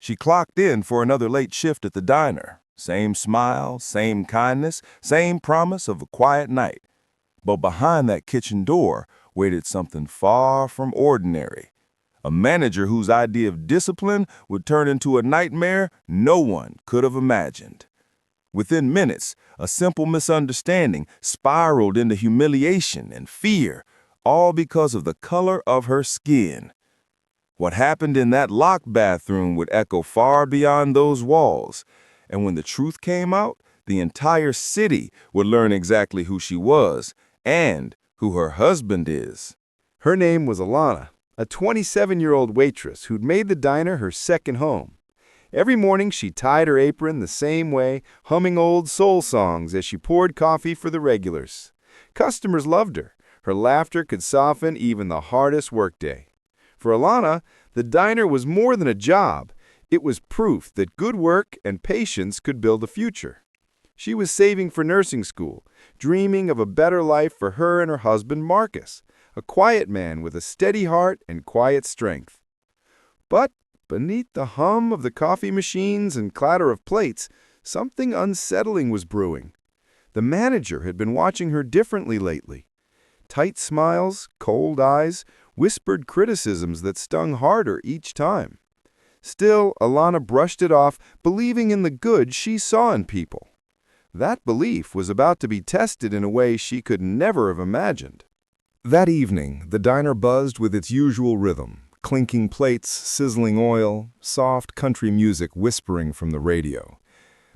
She clocked in for another late shift at the diner. Same smile, same kindness, same promise of a quiet night. But behind that kitchen door waited something far from ordinary. A manager whose idea of discipline would turn into a nightmare no one could have imagined. Within minutes, a simple misunderstanding spiraled into humiliation and fear, all because of the color of her skin. What happened in that locked bathroom would echo far beyond those walls, and when the truth came out, the entire city would learn exactly who she was and who her husband is. Her name was Alana, a 27-year-old waitress who'd made the diner her second home. Every morning she tied her apron the same way, humming old soul songs as she poured coffee for the regulars. Customers loved her. Her laughter could soften even the hardest workday. For Alana, the diner was more than a job. It was proof that good work and patience could build a future. She was saving for nursing school, dreaming of a better life for her and her husband, Marcus, a quiet man with a steady heart and quiet strength. But beneath the hum of the coffee machines and clatter of plates, something unsettling was brewing. The manager had been watching her differently lately. Tight smiles, cold eyes, whispered criticisms that stung harder each time. Still, Alana brushed it off, believing in the good she saw in people. That belief was about to be tested in a way she could never have imagined. That evening, the diner buzzed with its usual rhythm, clinking plates, sizzling oil, soft country music whispering from the radio.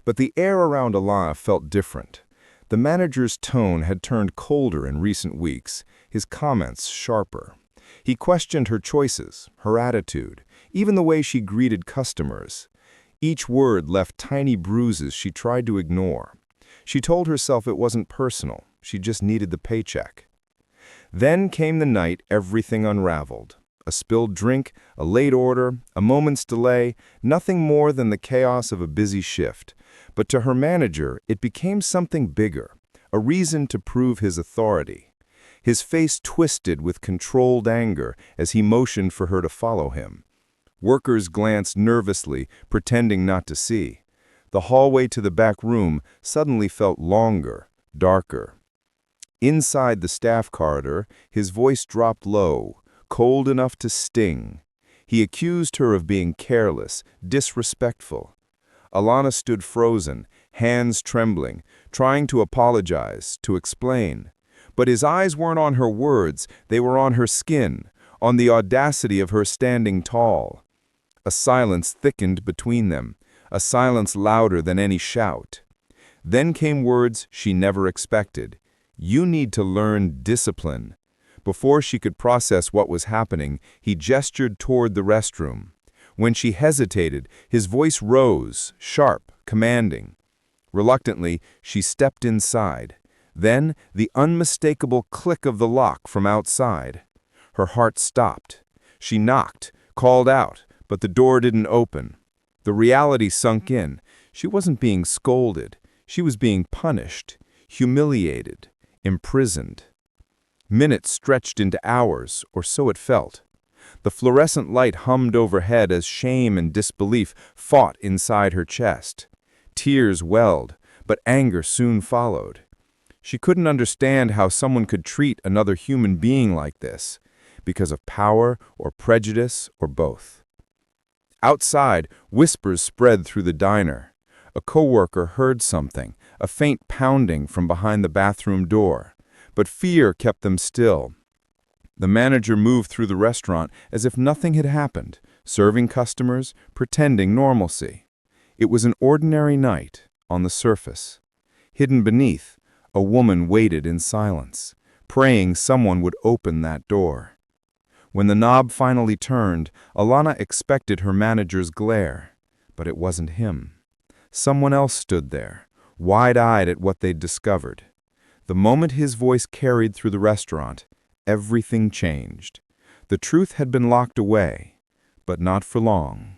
But the air around Alana felt different. The manager's tone had turned colder in recent weeks, his comments sharper. He questioned her choices, her attitude, even the way she greeted customers. Each word left tiny bruises she tried to ignore. She told herself it wasn't personal, she just needed the paycheck. Then came the night everything unraveled. A spilled drink, a late order, a moment's delay, nothing more than the chaos of a busy shift. But to her manager, it became something bigger, a reason to prove his authority. His face twisted with controlled anger as he motioned for her to follow him. Workers glanced nervously, pretending not to see. The hallway to the back room suddenly felt longer, darker. Inside the staff corridor, his voice dropped low, cold enough to sting. He accused her of being careless, disrespectful. Alana stood frozen, hands trembling, trying to apologize, to explain. But his eyes weren't on her words, they were on her skin, on the audacity of her standing tall. A silence thickened between them, a silence louder than any shout. Then came words she never expected. "You need to learn discipline." Before she could process what was happening, he gestured toward the restroom. When she hesitated, his voice rose, sharp, commanding. Reluctantly, she stepped inside. Then, the unmistakable click of the lock from outside. Her heart stopped. She knocked, called out, but the door didn't open. The reality sunk in. She wasn't being scolded. She was being punished, humiliated, imprisoned. Minutes stretched into hours, or so it felt. The fluorescent light hummed overhead as shame and disbelief fought inside her chest. Tears welled, but anger soon followed. She couldn't understand how someone could treat another human being like this, because of power or prejudice or both. Outside, whispers spread through the diner. A coworker heard something, a faint pounding from behind the bathroom door. But fear kept them still. The manager moved through the restaurant as if nothing had happened, serving customers, pretending normalcy. It was an ordinary night, on the surface. Hidden beneath, a woman waited in silence, praying someone would open that door. When the knob finally turned, Alana expected her manager's glare, but it wasn't him. Someone else stood there, wide-eyed at what they'd discovered. The moment his voice carried through the restaurant, everything changed. The truth had been locked away, but not for long.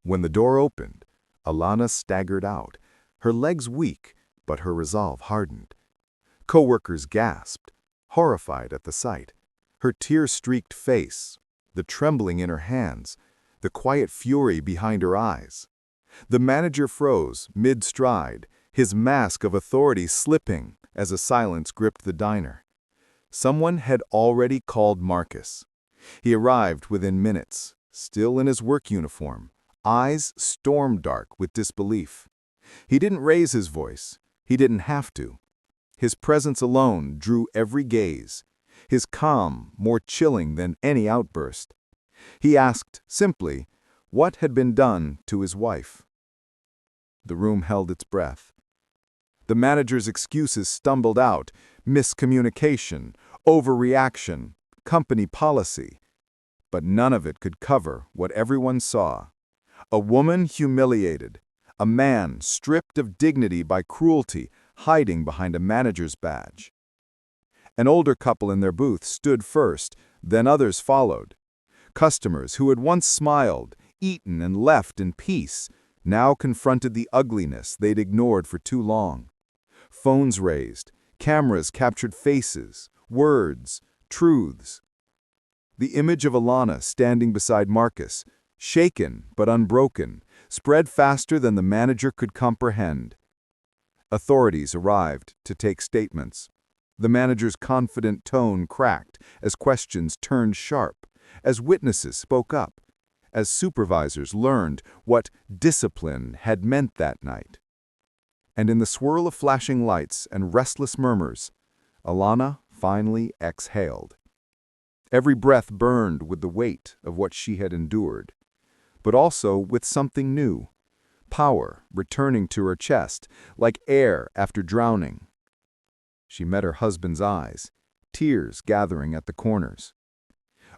When the door opened, Alana staggered out, her legs weak, but her resolve hardened. Coworkers gasped, horrified at the sight. Her tear-streaked face, the trembling in her hands, the quiet fury behind her eyes. The manager froze, mid-stride, his mask of authority slipping as a silence gripped the diner. Someone had already called Marcus. He arrived within minutes, still in his work uniform, eyes storm-dark with disbelief. He didn't raise his voice. He didn't have to. His presence alone drew every gaze, his calm more chilling than any outburst. He asked, simply, what had been done to his wife. The room held its breath. The manager's excuses stumbled out: miscommunication, overreaction, company policy. But none of it could cover what everyone saw. A woman humiliated, a man stripped of dignity by cruelty, hiding behind a manager's badge. An older couple in their booth stood first, then others followed. Customers who had once smiled, eaten, and left in peace now confronted the ugliness they'd ignored for too long. Phones raised, cameras captured faces, words, truths. The image of Alana standing beside Marcus, shaken but unbroken, spread faster than the manager could comprehend. Authorities arrived to take statements. The manager's confident tone cracked as questions turned sharp, as witnesses spoke up, as supervisors learned what discipline had meant that night. And in the swirl of flashing lights and restless murmurs, Alana finally exhaled. Every breath burned with the weight of what she had endured, but also with something new, power returning to her chest, like air after drowning. She met her husband's eyes, tears gathering at the corners.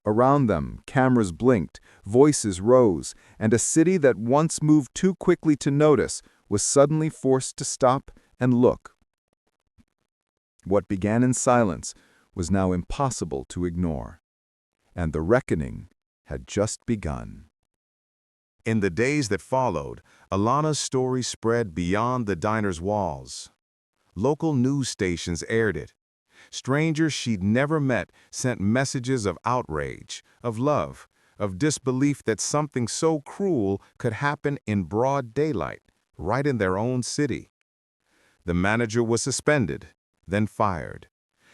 Around them, cameras blinked, voices rose, and a city that once moved too quickly to notice was suddenly forced to stop and look. What began in silence was now impossible to ignore, and the reckoning had just begun. In the days that followed, Alana's story spread beyond the diner's walls. Local news stations aired it. Strangers she'd never met sent messages of outrage, of love, of disbelief that something so cruel could happen in broad daylight, right in their own city. The manager was suspended, then fired,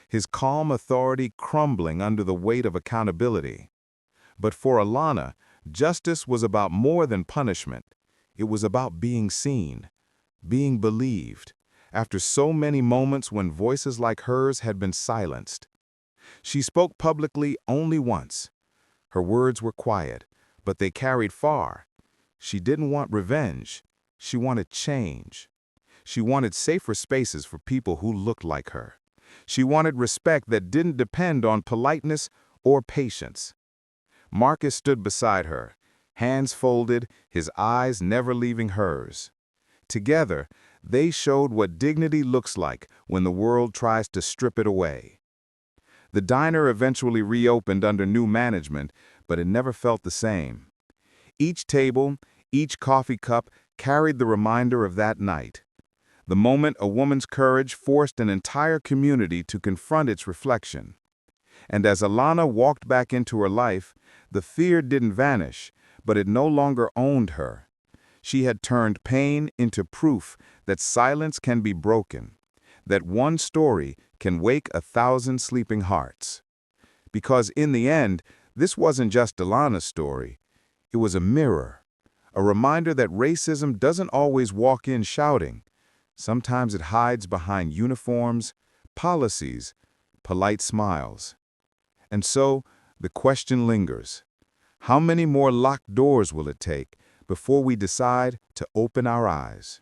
his calm authority crumbling under the weight of accountability. But for Alana, justice was about more than punishment. It was about being seen, being believed, after so many moments when voices like hers had been silenced. She spoke publicly only once. Her words were quiet, but they carried far. She didn't want revenge. She wanted change. She wanted safer spaces for people who looked like her. She wanted respect that didn't depend on politeness or patience. Marcus stood beside her, hands folded, his eyes never leaving hers. Together, they showed what dignity looks like when the world tries to strip it away. The diner eventually reopened under new management, but it never felt the same. Each table, each coffee cup carried the reminder of that night. The moment a woman's courage forced an entire community to confront its reflection. And as Alana walked back into her life, the fear didn't vanish, but it no longer owned her. She had turned pain into proof that silence can be broken, that one story can wake 1,000 sleeping hearts. Because in the end, this wasn't just Alana's story. It was a mirror, a reminder that racism doesn't always walk in shouting. Sometimes it hides behind uniforms, policies, polite smiles. And so, the question lingers. How many more locked doors will it take before we decide to open our eyes?